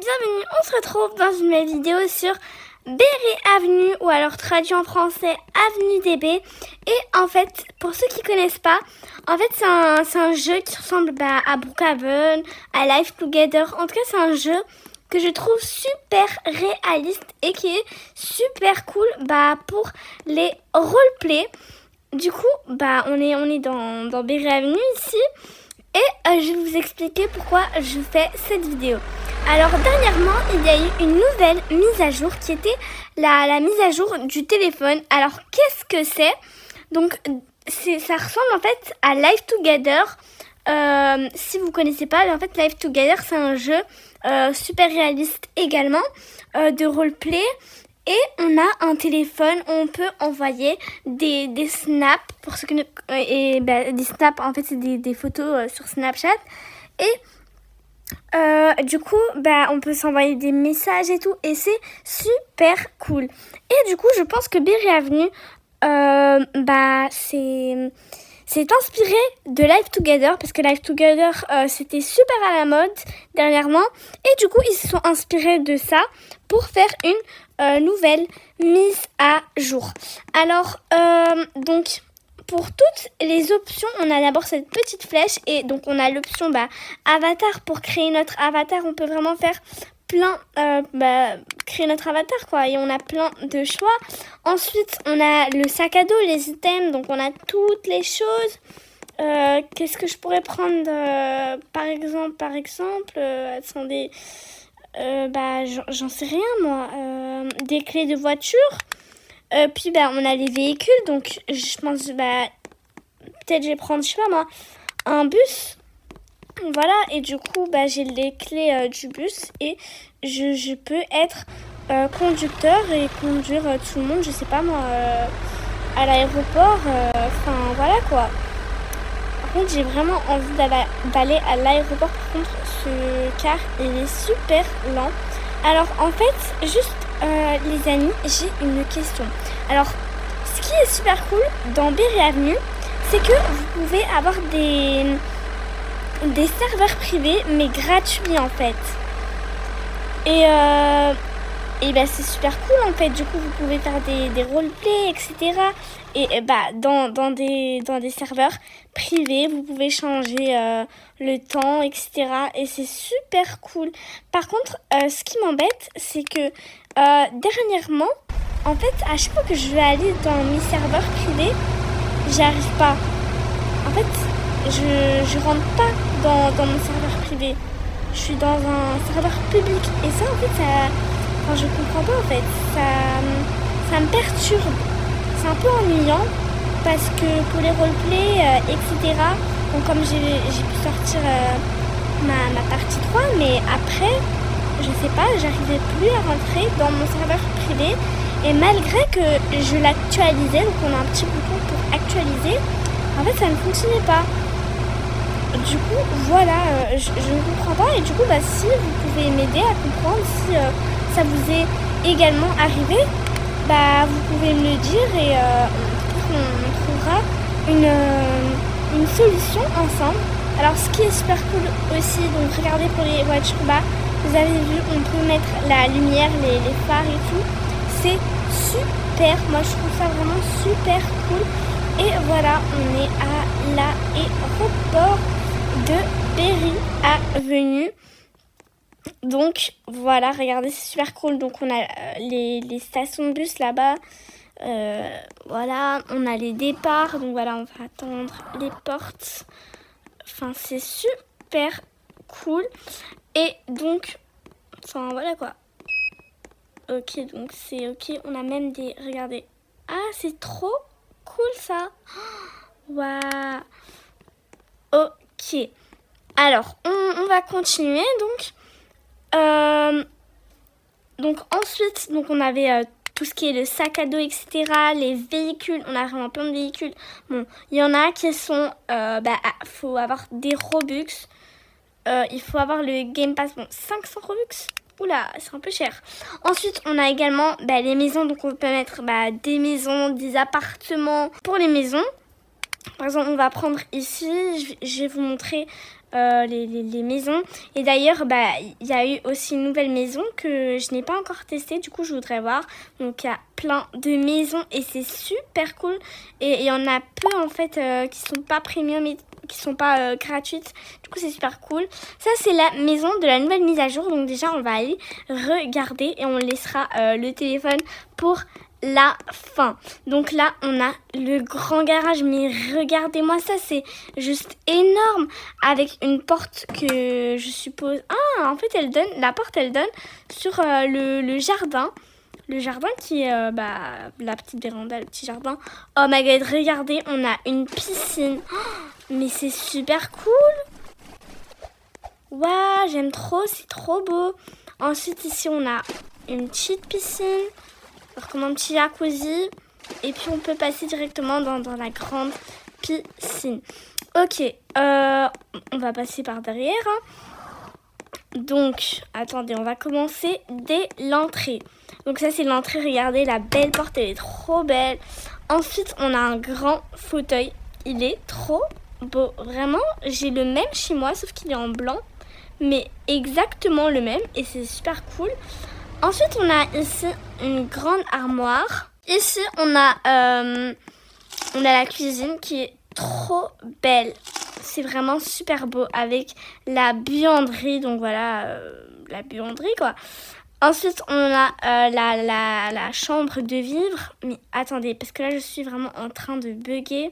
bienvenue, on se retrouve dans une nouvelle vidéo sur Berry Avenue, ou alors traduit en français Avenue DB. Et en fait, pour ceux qui connaissent pas, en fait c'est un jeu qui ressemble à Brookhaven, à Life Together. En tout cas, c'est un jeu que je trouve super réaliste et qui est super cool pour les roleplays. Du coup, on est dans Berry Avenue ici. Et je vais vous expliquer pourquoi je fais cette vidéo. Alors dernièrement, il y a eu une nouvelle mise à jour qui était la mise à jour du téléphone. Alors qu'est-ce que c'est? Donc ça ressemble en fait à Life Together. Si vous connaissez pas, en fait Life Together c'est un jeu super réaliste également de roleplay. Et on a un téléphone où on peut envoyer des snaps, pour ceux qui des snaps, en fait, c'est des photos sur Snapchat. Et du coup, on peut s'envoyer des messages et tout. Et c'est super cool. Et du coup, je pense que Berry Avenue, c'est inspiré de Life Together, parce que Life Together, c'était super à la mode dernièrement. Et du coup, ils se sont inspirés de ça pour faire une nouvelle mise à jour. Alors, donc, pour toutes les options, on a d'abord cette petite flèche. Et donc, on a l'option avatar. Pour créer notre avatar, on peut vraiment faire plein, créer notre avatar, quoi. Et on a plein de choix. Ensuite, on a le sac à dos, les items. Donc, on a toutes les choses. Qu'est-ce que je pourrais prendre par exemple, attendez, j'en sais rien, moi. Des clés de voiture. Puis, on a les véhicules. Donc, je pense, peut-être je vais prendre, je sais pas moi, un bus. Voilà, et du coup, j'ai les clés du bus et je peux être conducteur et conduire tout le monde, je sais pas moi, à l'aéroport. Enfin, voilà quoi. Par contre, j'ai vraiment envie d'aller à l'aéroport. Par contre, ce car, il est super lent. Alors, en fait, juste, les amis, j'ai une question. Alors, ce qui est super cool dans Berry Avenue, c'est que vous pouvez avoir des serveurs privés, mais gratuits en fait. Et c'est super cool en fait. Du coup, vous pouvez faire des roleplays, etc. Et dans des serveurs privés, vous pouvez changer le temps, etc. Et c'est super cool. Par contre, ce qui m'embête, c'est que dernièrement, en fait, à chaque fois que je veux aller dans mes serveurs privés, j'y arrive pas. En fait, je rentre pas dans mon serveur privé. Je suis dans un serveur public. Et ça, en fait, je comprends pas, en fait. Ça me perturbe. C'est un peu ennuyant parce que pour les roleplays, etc., donc comme j'ai pu sortir ma partie 3, mais après, je sais pas, j'arrivais plus à rentrer dans mon serveur privé. Et malgré que je l'actualisais, donc on a un petit bouton pour actualiser, en fait, ça ne fonctionnait pas. Du coup, voilà, je ne comprends pas. Et du coup, si vous pouvez m'aider à comprendre, si ça vous est également arrivé, vous pouvez me le dire et on trouvera une solution ensemble. Alors, ce qui est super cool aussi, donc regardez pour les voitures, vous avez vu, on peut mettre la lumière, les phares et tout. C'est super. Moi, je trouve ça vraiment super cool. Et voilà, on est à l'aéroport de Berry Avenue. Donc voilà, regardez, c'est super cool. Donc on a les stations de bus là-bas. Voilà, on a les départs. Donc voilà, on va attendre les portes. Enfin, c'est super cool. Et donc, enfin voilà quoi. Ok, donc c'est ok. On a même des... Regardez. Ah, c'est trop cool ça. Waouh. Ok. Alors, on va continuer donc ensuite, donc on avait tout ce qui est le sac à dos, etc. Les véhicules, on a vraiment plein de véhicules. Bon, il y en a qui sont, faut avoir des Robux. Il faut avoir le Game Pass, 500 Robux. Oula, c'est un peu cher. Ensuite, on a également les maisons. Donc, on peut mettre des maisons, des appartements pour les maisons. Par exemple, on va prendre ici, je vais vous montrer les maisons. Et d'ailleurs, il y a eu aussi une nouvelle maison que je n'ai pas encore testée. Du coup, je voudrais voir. Donc, il y a plein de maisons et c'est super cool. Et il y en a peu, en fait, qui sont pas premium et qui sont pas gratuites. Du coup, c'est super cool. Ça, c'est la maison de la nouvelle mise à jour. Donc, déjà, on va aller regarder et on laissera le téléphone pour la fin. Donc là, on a le grand garage, mais regardez-moi ça, c'est juste énorme, avec une porte que je suppose... Ah, en fait, la porte, elle donne sur le jardin. Le jardin qui est la petite véranda, le petit jardin. Oh my god, regardez, on a une piscine. Oh, mais c'est super cool. Waouh, j'aime trop, c'est trop beau. Ensuite, ici, on a une petite piscine. Comme un petit jacuzzi. Et puis, on peut passer directement dans la grande piscine. Ok, on va passer par derrière. Donc, attendez, on va commencer dès l'entrée. Donc ça, c'est l'entrée. Regardez, la belle porte, elle est trop belle. Ensuite, on a un grand fauteuil. Il est trop beau. Vraiment, j'ai le même chez moi, sauf qu'il est en blanc. Mais exactement le même. Et c'est super cool. Ensuite, on a ici une grande armoire. Ici, on a la cuisine qui est trop belle. C'est vraiment super beau avec la buanderie. Donc voilà, la buanderie quoi. Ensuite, on a la chambre de vivre. Mais attendez, parce que là, je suis vraiment en train de bugger.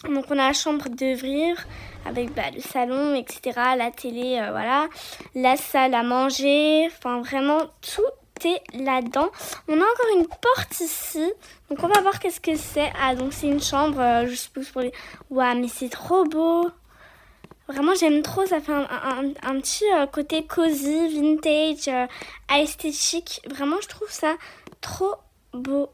Donc, on a la chambre de vivre avec le salon, etc. La télé, voilà. La salle à manger. Enfin, vraiment, tout est là-dedans. On a encore une porte ici. Donc, on va voir qu'est-ce que c'est. Ah, donc, c'est une chambre, je suppose, pour les... Waouh, mais c'est trop beau. Vraiment, j'aime trop. Ça fait un petit côté cosy, vintage, esthétique. Vraiment, je trouve ça trop beau.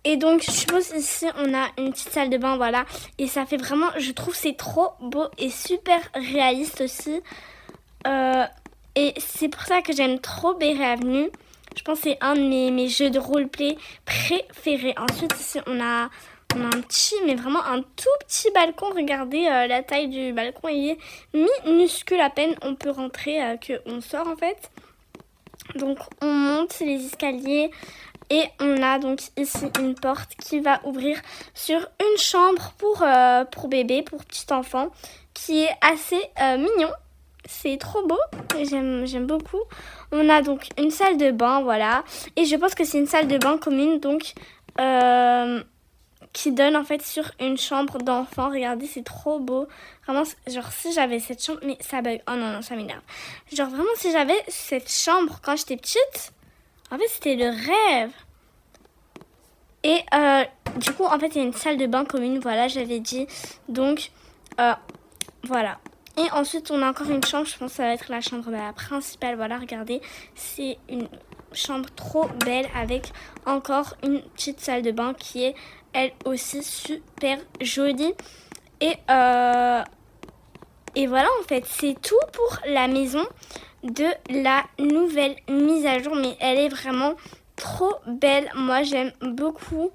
Et donc, je suppose ici, on a une petite salle de bain, voilà. Et ça fait vraiment, je trouve c'est trop beau et super réaliste aussi. Et c'est pour ça que j'aime trop Berry Avenue. Je pense que c'est un de mes jeux de roleplay préférés. Ensuite, ici, on a un petit, mais vraiment un tout petit balcon. Regardez la taille du balcon, il est minuscule à peine. On peut rentrer, qu'on sort en fait. Donc, on monte les escaliers. Et on a donc ici une porte qui va ouvrir sur une chambre pour bébé, pour petit enfant, qui est assez mignon. C'est trop beau, j'aime beaucoup. On a donc une salle de bain, voilà. Et je pense que c'est une salle de bain commune, donc qui donne en fait sur une chambre d'enfant. Regardez, c'est trop beau. Vraiment, genre si j'avais cette chambre... Mais ça bug. Oh non, ça m'énerve. Genre vraiment, si j'avais cette chambre quand j'étais petite... En fait, c'était le rêve. Et du coup, en fait, il y a une salle de bain commune. Voilà, j'avais dit. Donc, voilà. Et ensuite, on a encore une chambre. Je pense que ça va être la chambre principale. Voilà, regardez. C'est une chambre trop belle avec encore une petite salle de bain qui est, elle aussi, super jolie. Et voilà, en fait, c'est tout pour la maison de la nouvelle mise à jour, mais elle est vraiment trop belle. Moi, j'aime beaucoup.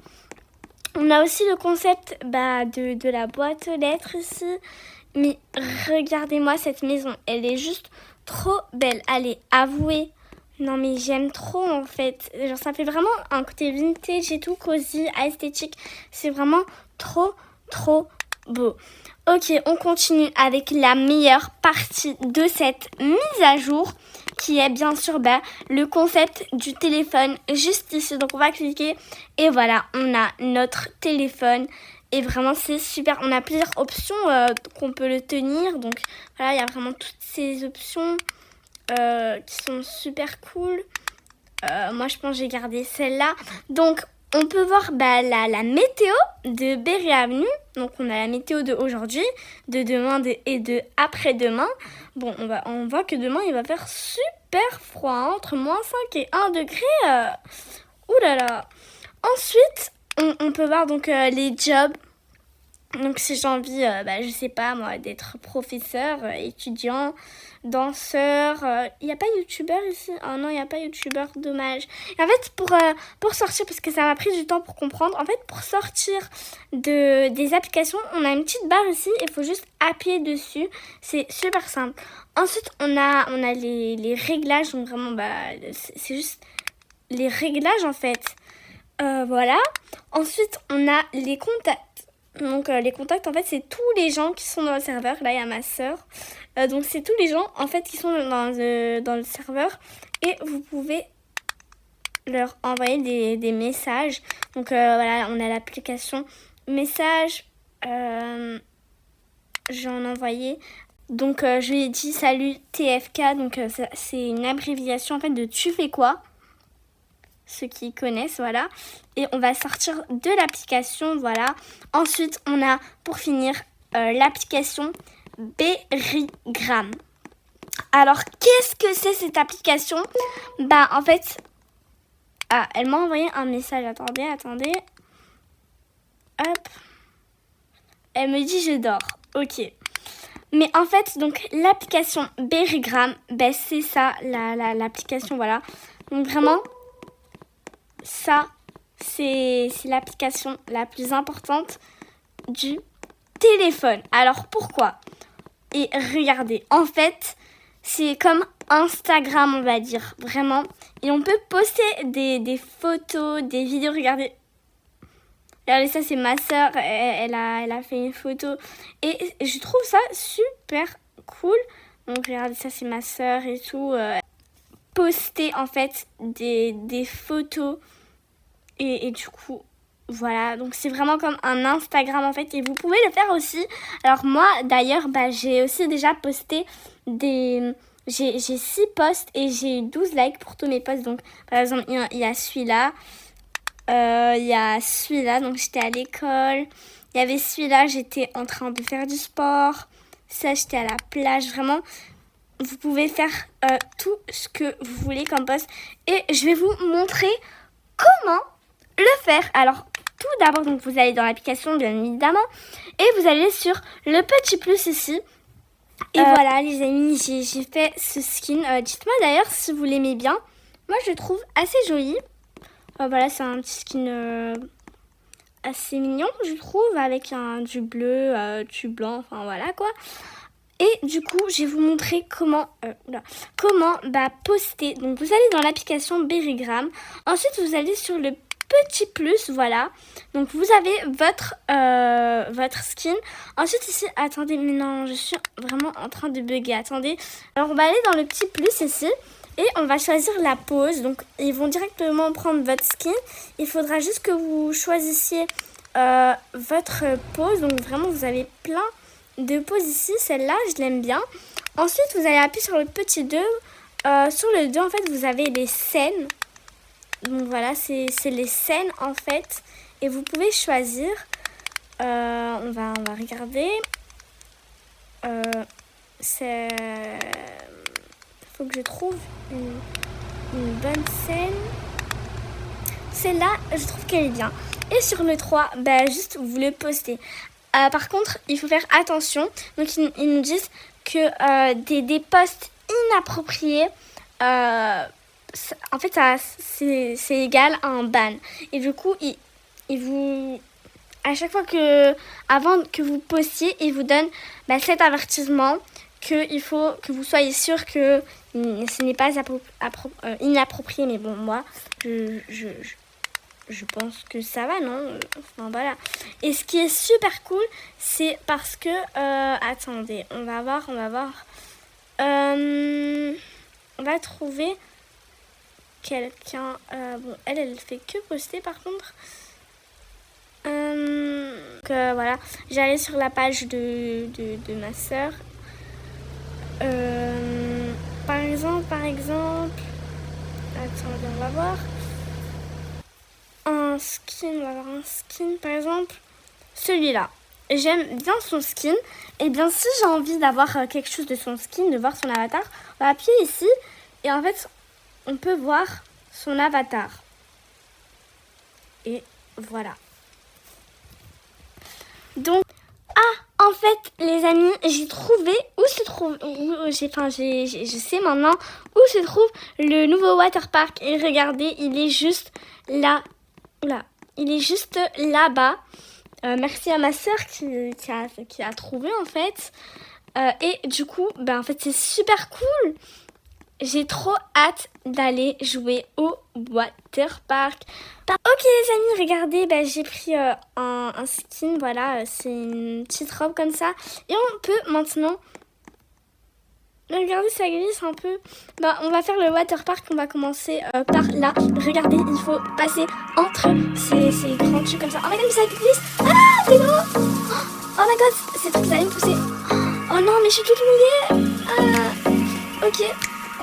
On a aussi le concept de la boîte aux lettres ici. Mais regardez-moi cette maison. Elle est juste trop belle. Allez, avouez. Non, mais j'aime trop en fait. Genre, ça fait vraiment un côté vintage et tout, cosy, esthétique. C'est vraiment trop, trop beau. Ok, on continue avec la meilleure partie de cette mise à jour, qui est bien sûr le concept du téléphone juste ici. Donc on va cliquer et voilà, on a notre téléphone et vraiment c'est super. On a plusieurs options qu'on peut le tenir. Donc voilà, il y a vraiment toutes ces options qui sont super cool. Moi je pense que j'ai gardé celle-là. Donc on peut voir la météo de Berry Avenue. Donc, on a la météo de aujourd'hui, de demain et de après-demain. Bon, on voit que demain, il va faire super froid, entre -5 et 1 degré. Ouh là là. Ensuite, on peut voir donc les jobs. Donc si j'ai envie, je sais pas moi, d'être professeur, étudiant, danseur, il n'y a pas youtubeur ici? Oh non, il n'y a pas youtubeur, dommage. Et en fait, pour sortir, parce que ça m'a pris du temps pour comprendre, en fait, pour sortir des applications, on a une petite barre ici, il faut juste appuyer dessus, c'est super simple. Ensuite, on a les réglages, donc vraiment, c'est juste les réglages en fait. Voilà. Ensuite, on a les contacts. Donc les contacts en fait c'est tous les gens qui sont dans le serveur. Là il y a ma soeur. Donc c'est tous les gens en fait qui sont dans le serveur. Et vous pouvez leur envoyer des messages. Donc voilà, on a l'application message. J'en ai envoyé. Donc je lui ai dit salut TFK. Donc c'est une abréviation en fait de tu fais quoi. Ceux qui connaissent, voilà. Et on va sortir de l'application, voilà. Ensuite, on a, pour finir, l'application Berrygram. Alors, qu'est-ce que c'est cette application? En fait, elle m'a envoyé un message. Attendez. Hop. Elle me dit, je dors. Ok. Mais en fait, donc, l'application Berrygram, c'est ça, l'application, voilà. Donc, vraiment... Ça, c'est l'application la plus importante du téléphone. Alors, pourquoi? Et regardez, en fait, c'est comme Instagram, on va dire, vraiment. Et on peut poster des photos, des vidéos. Regardez, ça, c'est ma soeur. Elle a fait une photo. Et je trouve ça super cool. Donc, regardez, ça, c'est ma soeur et tout. Poster, en fait, des photos. Et du coup, voilà. Donc, c'est vraiment comme un Instagram, en fait. Et vous pouvez le faire aussi. Alors, moi, d'ailleurs, j'ai aussi déjà posté des... J'ai 6 posts et j'ai eu 12 likes pour tous mes posts. Donc, par exemple, il y a celui-là. Il y a celui-là. Donc, j'étais à l'école. Il y avait celui-là. J'étais en train de faire du sport. Ça, j'étais à la plage. Vraiment, vous pouvez faire tout ce que vous voulez comme post. Et je vais vous montrer comment le faire. Alors, tout d'abord, donc vous allez dans l'application, bien évidemment. Et vous allez sur le petit plus ici. Et voilà, les amis, j'ai fait ce skin. Dites-moi d'ailleurs si vous l'aimez bien. Moi, je le trouve assez joli. Voilà, c'est un petit skin assez mignon, je trouve, avec du bleu, du blanc, enfin voilà quoi. Et du coup, je vais vous montrer comment poster. Donc, vous allez dans l'application Berrygram. Ensuite, vous allez sur le petit plus, voilà. Donc, vous avez votre skin. Ensuite, ici, attendez, mais non, je suis vraiment en train de bugger. Attendez. Alors, on va aller dans le petit plus ici. Et on va choisir la pose. Donc, ils vont directement prendre votre skin. Il faudra juste que vous choisissiez votre pose. Donc, vraiment, vous avez plein de poses ici. Celle-là, je l'aime bien. Ensuite, vous allez appuyer sur le petit 2. Sur le 2, en fait, vous avez les scènes. Donc, voilà, c'est les scènes, en fait. Et vous pouvez choisir. On va regarder. C'est... faut que je trouve une bonne scène. Celle-là, je trouve qu'elle est bien. Et sur le 3, juste vous le postez. Par contre, il faut faire attention. Donc, ils nous disent que des posts inappropriés, en fait, c'est égal à un ban. Et du coup, il vous... À chaque fois avant que vous postiez, il vous donne cet avertissement qu'il faut que vous soyez sûr que ce n'est pas inapproprié. Mais bon, moi, je pense que ça va, non? Enfin, voilà. Et ce qui est super cool, c'est parce que... attendez, on va voir. On va trouver quelqu'un... bon, elle fait que poster, par contre. Voilà, j'allais sur la page de ma soeur. Par exemple, attendez, on va voir un skin, par exemple, celui-là. J'aime bien son skin. Et bien, si j'ai envie d'avoir quelque chose de son skin, de voir son avatar, on va appuyer ici. Et en fait, on peut voir son avatar. Et voilà. Donc, en fait, les amis, j'ai trouvé où se trouve, je sais maintenant où se trouve le nouveau waterpark. Et regardez, il est juste là. Oula, il est juste là-bas. Merci à ma sœur qui a trouvé en fait. Et du coup, en fait, c'est super cool. J'ai trop hâte d'aller jouer au waterpark. Ok les amis, regardez, j'ai pris un skin, voilà, c'est une petite robe comme ça. Et on peut maintenant... Regardez, ça glisse un peu. On va faire le waterpark, on va commencer par là. Regardez, il faut passer entre ces grands tubes comme ça. Oh my god, mais ça glisse. Ah, c'est gros. Oh my god, ces trucs, ça allait me pousser. Oh non, mais je suis toute mouillée. Ok,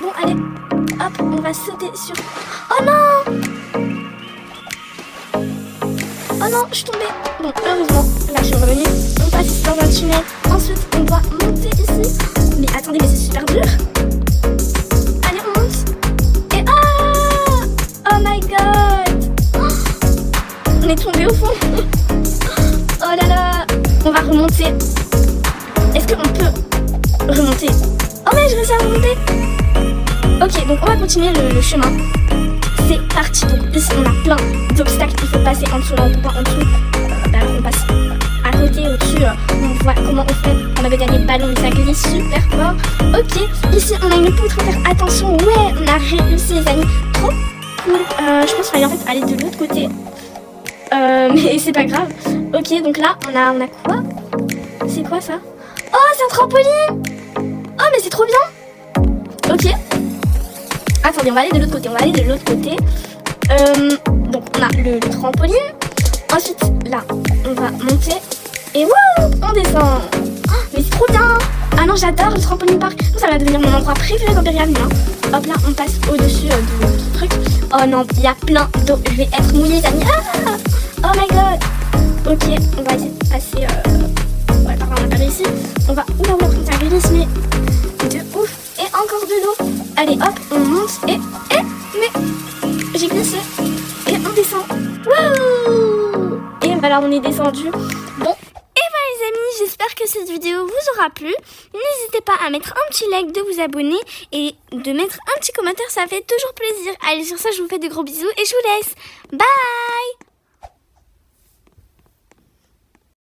bon, allez. Hop, on va sauter sur... Oh non. Oh non, je suis tombée. Bon, heureusement, là je suis revenue. On passe ici dans un tunnel. Ensuite, on doit monter ici. Mais attendez, mais c'est super dur. Allez, on monte. Et oh my god. On est tombé au fond. Oh là là. On va remonter. Est-ce qu'on peut remonter? Oh mais je réussis à remonter. Ok, donc on va continuer le chemin. C'est parti. Donc ici on a plein d'obstacles. Il faut passer en dessous. Là on peut pas en dessous. On passe à côté, au-dessus. On voit comment on fait. On avait gagné le ballon, mais ça glisse super fort. Ok, ici on a une poutre. Faut faire attention. Ouais, on a réussi les amis. Trop cool. Je pense qu'il fallait en fait aller de l'autre côté. Mais c'est pas grave. Ok, donc là on a quoi? C'est quoi ça? Oh, c'est un trampoline. Oh mais c'est trop bien. Ok. Attendez, on va aller de l'autre côté. Donc on a le trampoline. Ensuite, là, on va monter. Et wouh, on descend. Oh, mais c'est trop bien. Ah non, j'adore le trampoline park. Ça va devenir mon endroit préféré dans Berry Avenue. Hop là, on passe au-dessus de truc. Oh non, il y a plein d'eau. Je vais être mouillée, les amis. Ah, oh my god. Ok, on va essayer de passer... Ouais, par là, on va pas réussi. On va... Oula, ça glisse, mais... De ouf. Et encore de l'eau. Allez, hop, on monte. Mais... J'ai glissé. Et on descend. Wouh. Et voilà, on est descendu. Bon. Et voilà les amis, j'espère que cette vidéo vous aura plu. N'hésitez pas à mettre un petit like, de vous abonner et de mettre un petit commentaire, ça fait toujours plaisir. Allez, sur ça, je vous fais de gros bisous et je vous laisse. Bye.